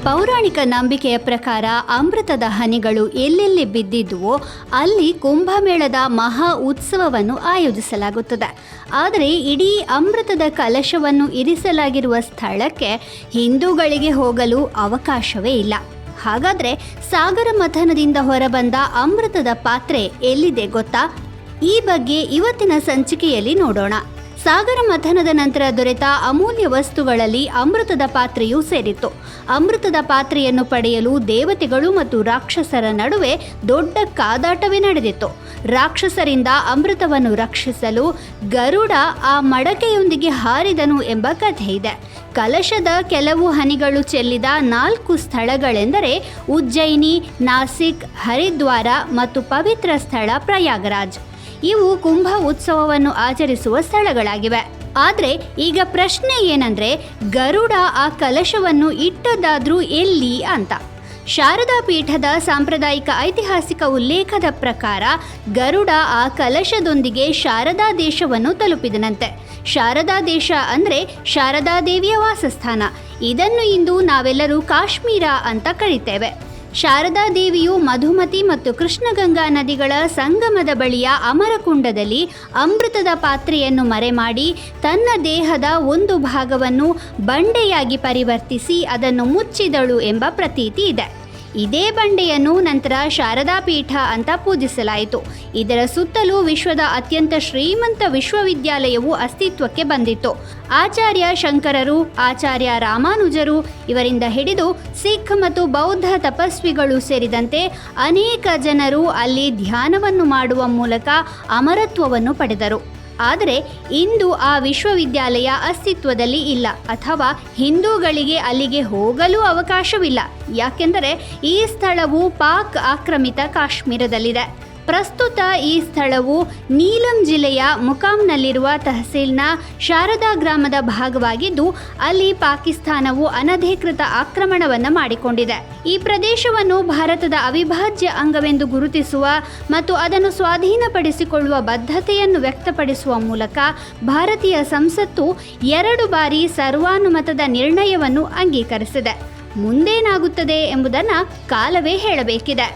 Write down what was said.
ಪೌರಾಣಿಕ ನಂಬಿಕೆಯ ಪ್ರಕಾರ ಅಮೃತದ ಹನಿಗಳು ಎಲ್ಲೆಲ್ಲಿ ಬಿದ್ದಿದ್ದುವೋ ಅಲ್ಲಿ ಕುಂಭಮೇಳದ ಮಹಾ ಉತ್ಸವವನ್ನು ಆಯೋಜಿಸಲಾಗುತ್ತದೆ. ಆದರೆ ಇಡೀ ಅಮೃತದ ಕಲಶವನ್ನು ಇರಿಸಲಾಗಿರುವ ಸ್ಥಳಕ್ಕೆ ಹಿಂದೂಗಳಿಗೆ ಹೋಗಲು ಅವಕಾಶವೇ ಇಲ್ಲ. ಹಾಗಾದರೆ ಸಾಗರ ಮಥನದಿಂದ ಹೊರಬಂದ ಅಮೃತದ ಪಾತ್ರೆ ಎಲ್ಲಿದೆ ಗೊತ್ತಾ? ಈ ಬಗ್ಗೆ ಇವತ್ತಿನ ಸಂಚಿಕೆಯಲ್ಲಿ ನೋಡೋಣ. ಸಾಗರ ಮಥನದ ನಂತರ ದೊರೆತ ಅಮೂಲ್ಯ ವಸ್ತುಗಳಲ್ಲಿ ಅಮೃತದ ಪಾತ್ರೆಯೂ ಸೇರಿತ್ತು. ಅಮೃತದ ಪಾತ್ರೆಯನ್ನು ಪಡೆಯಲು ದೇವತೆಗಳು ಮತ್ತು ರಾಕ್ಷಸರ ನಡುವೆ ದೊಡ್ಡ ಕಾದಾಟವೇ ನಡೆದಿತ್ತು. ರಾಕ್ಷಸರಿಂದ ಅಮೃತವನ್ನು ರಕ್ಷಿಸಲು ಗರುಡ ಆ ಮಡಕೆಯೊಂದಿಗೆ ಹಾರಿದನು ಎಂಬ ಕಥೆ ಇದೆ. ಕಲಶದ ಕೆಲವು ಹನಿಗಳು ಚೆಲ್ಲಿದ 4 ಸ್ಥಳಗಳೆಂದರೆ ಉಜ್ಜಯಿನಿ, ನಾಸಿಕ್, ಹರಿದ್ವಾರ ಮತ್ತು ಪವಿತ್ರ ಸ್ಥಳ ಪ್ರಯಾಗರಾಜ್. ಇವು ಕುಂಭ ಉತ್ಸವವನ್ನು ಆಚರಿಸುವ ಸ್ಥಳಗಳಾಗಿವೆ. ಆದರೆ ಈಗ ಪ್ರಶ್ನೆ ಏನಂದ್ರೆ, ಗರುಡ ಆ ಕಲಶವನ್ನು ಇಟ್ಟದಾದ್ರೂ ಎಲ್ಲಿ ಅಂತ. ಶಾರದಾ ಪೀಠದ ಸಾಂಪ್ರದಾಯಿಕ ಐತಿಹಾಸಿಕ ಉಲ್ಲೇಖದ ಪ್ರಕಾರ ಗರುಡ ಆ ಕಲಶದೊಂದಿಗೆ ಶಾರದಾ ದೇಶವನ್ನು ತಲುಪಿದನಂತೆ. ಶಾರದಾ ದೇಶ ಅಂದರೆ ಶಾರದಾ ದೇವಿಯ ವಾಸಸ್ಥಾನ. ಇದನ್ನು ಇಂದು ನಾವೆಲ್ಲರೂ ಕಾಶ್ಮೀರ ಅಂತ ಕರಿತೇವೆ. ಶಾರದಾ ದೇವಿಯು ಮಧುಮತಿ ಮತ್ತು ಕೃಷ್ಣಗಂಗಾ ನದಿಗಳ ಸಂಗಮದ ಬಳಿಯ ಅಮರಕುಂಡದಲ್ಲಿ ಅಮೃತದ ಪಾತ್ರೆಯನ್ನು ಮರೆಮಾಡಿ ತನ್ನ ದೇಹದ ಒಂದು ಭಾಗವನ್ನು ಬಂಡೆಯಾಗಿ ಪರಿವರ್ತಿಸಿ ಅದನ್ನು ಮುಚ್ಚಿದಳು ಎಂಬ ಪ್ರತೀತಿ ಇದೆ. ಇದೇ ಬಂಡೆಯನ್ನು ನಂತರ ಶಾರದಾ ಪೀಠ ಅಂತ ಪೂಜಿಸಲಾಯಿತು. ಇದರ ಸುತ್ತಲೂ ವಿಶ್ವದ ಅತ್ಯಂತ ಶ್ರೀಮಂತ ವಿಶ್ವವಿದ್ಯಾಲಯವು ಅಸ್ತಿತ್ವಕ್ಕೆ ಬಂದಿತ್ತು. ಆಚಾರ್ಯ ಶಂಕರರು, ಆಚಾರ್ಯ ರಾಮಾನುಜರು ಇವರಿಂದ ಹಿಡಿದು ಸಿಖ್ ಮತ್ತು ಬೌದ್ಧ ತಪಸ್ವಿಗಳು ಸೇರಿದಂತೆ ಅನೇಕ ಜನರು ಅಲ್ಲಿ ಧ್ಯಾನವನ್ನು ಮಾಡುವ ಮೂಲಕ ಅಮರತ್ವವನ್ನು ಪಡೆದರು. ಆದರೆ ಇಂದು ಆ ವಿಶ್ವವಿದ್ಯಾಲಯ ಅಸ್ತಿತ್ವದಲ್ಲಿ ಇಲ್ಲ, ಅಥವಾ ಹಿಂದೂಗಳಿಗೆ ಅಲ್ಲಿಗೆ ಹೋಗಲು ಅವಕಾಶವಿಲ್ಲ. ಯಾಕೆಂದರೆ ಈ ಸ್ಥಳವು ಪಾಕ್ ಆಕ್ರಮಿತ ಕಾಶ್ಮೀರದಲ್ಲಿದೆ. ಪ್ರಸ್ತುತ ಈ ಸ್ಥಳವು ನೀಲಂ ಜಿಲ್ಲೆಯ ಮುಕಾಮ್ನಲ್ಲಿರುವ ತಹಸೀಲ್ನ ಶಾರದಾ ಗ್ರಾಮದ ಭಾಗವಾಗಿದ್ದು, ಅಲ್ಲಿ ಪಾಕಿಸ್ತಾನವು ಅನಧಿಕೃತ ಆಕ್ರಮಣವನ್ನು ಮಾಡಿಕೊಂಡಿದೆ. ಈ ಪ್ರದೇಶವನ್ನು ಭಾರತದ ಅವಿಭಾಜ್ಯ ಅಂಗವೆಂದು ಗುರುತಿಸುವ ಮತ್ತು ಅದನ್ನು ಸ್ವಾಧೀನಪಡಿಸಿಕೊಳ್ಳುವ ಬದ್ಧತೆಯನ್ನು ವ್ಯಕ್ತಪಡಿಸುವ ಮೂಲಕ ಭಾರತೀಯ ಸಂಸತ್ತು 2 ಬಾರಿ ಸರ್ವಾನುಮತದ ನಿರ್ಣಯವನ್ನು ಅಂಗೀಕರಿಸಿದೆ. ಮುಂದೇನಾಗುತ್ತದೆ ಎಂಬುದನ್ನು ಕಾಲವೇ ಹೇಳಬೇಕಿದೆ.